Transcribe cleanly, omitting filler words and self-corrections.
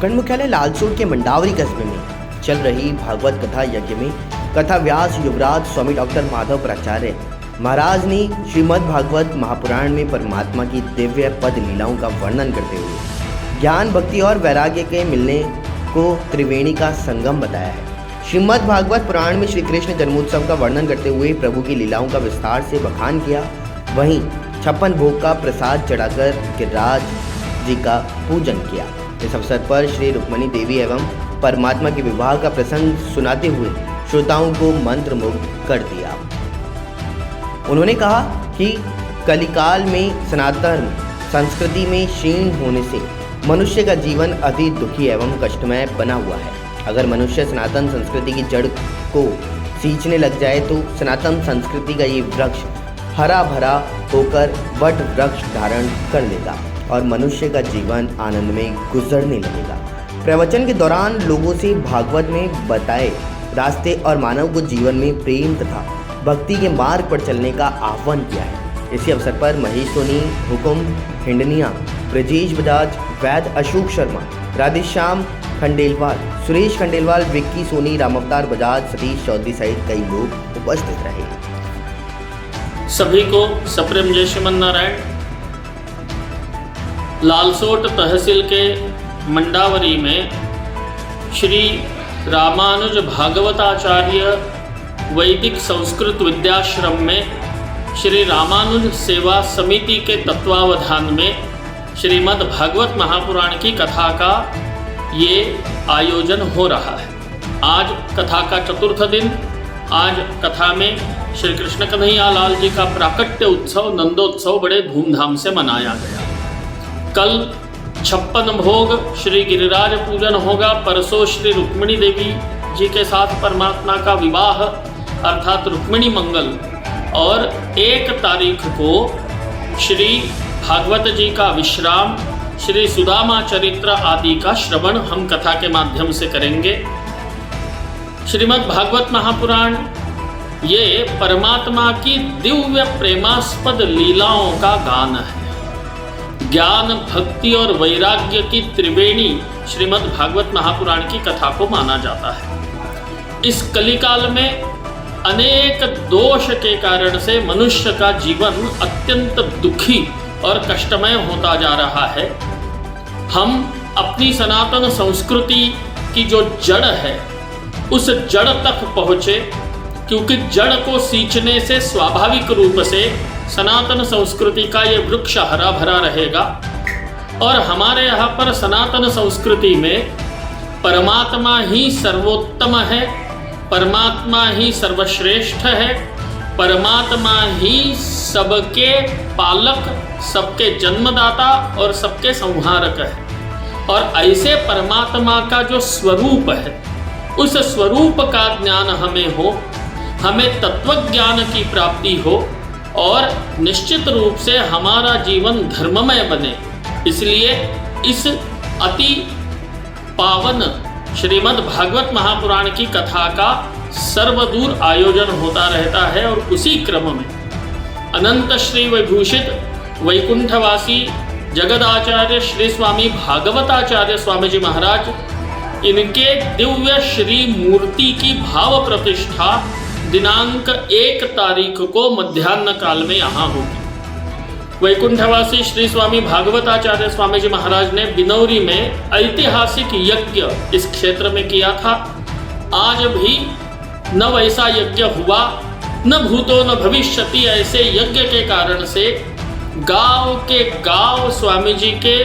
खंड मुख्यालय लालसोट के मंडावरी कस्बे में चल रही भागवत कथा यज्ञ में कथा व्यास युवराज स्वामी डॉक्टर माधव प्राचार्य महाराज ने श्रीमद् भागवत महापुराण में परमात्मा की दिव्य पद लीलाओं का वर्णन करते हुए ज्ञान भक्ति और वैराग्य के मिलने को त्रिवेणी का संगम बताया है। श्रीमद् भागवत पुराण में श्री कृष्ण जन्मोत्सव का वर्णन करते हुए प्रभु की लीलाओं का विस्तार से बखान किया। वहीं 56 भोग का प्रसाद चढ़ाकर गिरिराज जी का पूजन किया। इस अवसर पर श्री रुक्मिणी देवी एवं परमात्मा के विवाह का प्रसंग सुनाते हुए श्रोताओं को मंत्रमुग्ध कर दिया। उन्होंने कहा कि कलिकाल में सनातन संस्कृति में क्षीण होने से मनुष्य का जीवन अति दुखी एवं कष्टमय बना हुआ है। अगर मनुष्य सनातन संस्कृति की जड़ को सींचने लग जाए तो सनातन संस्कृति का ये वृक्ष हरा भरा होकर वट वृक्ष धारण कर लेगा और मनुष्य का जीवन आनंद में गुजरने लगेगा। प्रवचन के दौरान लोगों से भागवत में बताए रास्ते और मानव को जीवन में प्रेम तथा भक्ति के मार्ग पर चलने का आह्वान किया है। इसी अवसर पर महेश सोनी, हुकुम हिंडनिया, ब्रजेश बजाज, वैद अशोक शर्मा, राधेश्याम खंडेलवाल, सुरेश खंडेलवाल, विक्की सोनी, रामावतार बजाज, सतीश चौधरी सहित कई लोग उपस्थित रहे। सभी को सप्रेम जय श्रीमन नारायण। लालसोट तहसील के मंडावरी में श्री रामानुज भागवताचार्य वैदिक संस्कृत विद्याश्रम में श्री रामानुज सेवा समिति के तत्वावधान में श्रीमद् भागवत महापुराण की कथा का ये आयोजन हो रहा है। आज कथा का चतुर्थ दिन। आज कथा में श्री कृष्ण कन्हैया लाल जी का प्राकट्य उत्सव नंदोत्सव बड़े धूमधाम से मनाया गया। कल 56 भोग श्री गिरिराज पूजन होगा। परसों श्री रुक्मिणी देवी जी के साथ परमात्मा का विवाह अर्थात रुक्मिणी मंगल और 1 तारीख को श्री भागवत जी का विश्राम, श्री सुदामा चरित्र आदि का श्रवण हम कथा के माध्यम से करेंगे। श्रीमद् भागवत महापुराण ये परमात्मा की दिव्य प्रेमास्पद लीलाओं का गान है। ज्ञान भक्ति और वैराग्य की त्रिवेणी श्रीमद् भागवत महापुराण की कथा को माना जाता है। इस कलिकाल में अनेक दोष के कारण से मनुष्य का जीवन अत्यंत दुखी और कष्टमय होता जा रहा है। हम अपनी सनातन संस्कृति की जो जड़ है उस जड़ तक पहुँचे, क्योंकि जड़ को सींचने से स्वाभाविक रूप से सनातन संस्कृति का ये वृक्ष हरा भरा रहेगा। और हमारे यहाँ पर सनातन संस्कृति में परमात्मा ही सर्वोत्तम है, परमात्मा ही सर्वश्रेष्ठ है, परमात्मा ही सबके पालक, सबके जन्मदाता और सबके संहारक है। और ऐसे परमात्मा का जो स्वरूप है उस स्वरूप का ज्ञान हमें हो, हमें तत्वज्ञान की प्राप्ति हो और निश्चित रूप से हमारा जीवन धर्ममय बने। इसलिए इस अति पावन श्रीमद् भागवत महापुराण की कथा का सर्वदूर आयोजन होता रहता है। और उसी क्रम में अनंत श्री विभूषित वैकुंठवासी जगदाचार्य श्री स्वामी भागवताचार्य स्वामी जी महाराज, इनके दिव्य श्री मूर्ति की भाव प्रतिष्ठा दिनांक 1 तारीख को मध्याह्न काल में यहाँ होगी। वैकुंठवासी श्री स्वामी भागवताचार्य स्वामी जी महाराज ने बिनौरी में ऐतिहासिक यज्ञ इस क्षेत्र में किया था। आज भी न वैसा यज्ञ हुआ, न भूतो न भविष्यति। ऐसे यज्ञ के कारण से गांव के गांव स्वामी जी के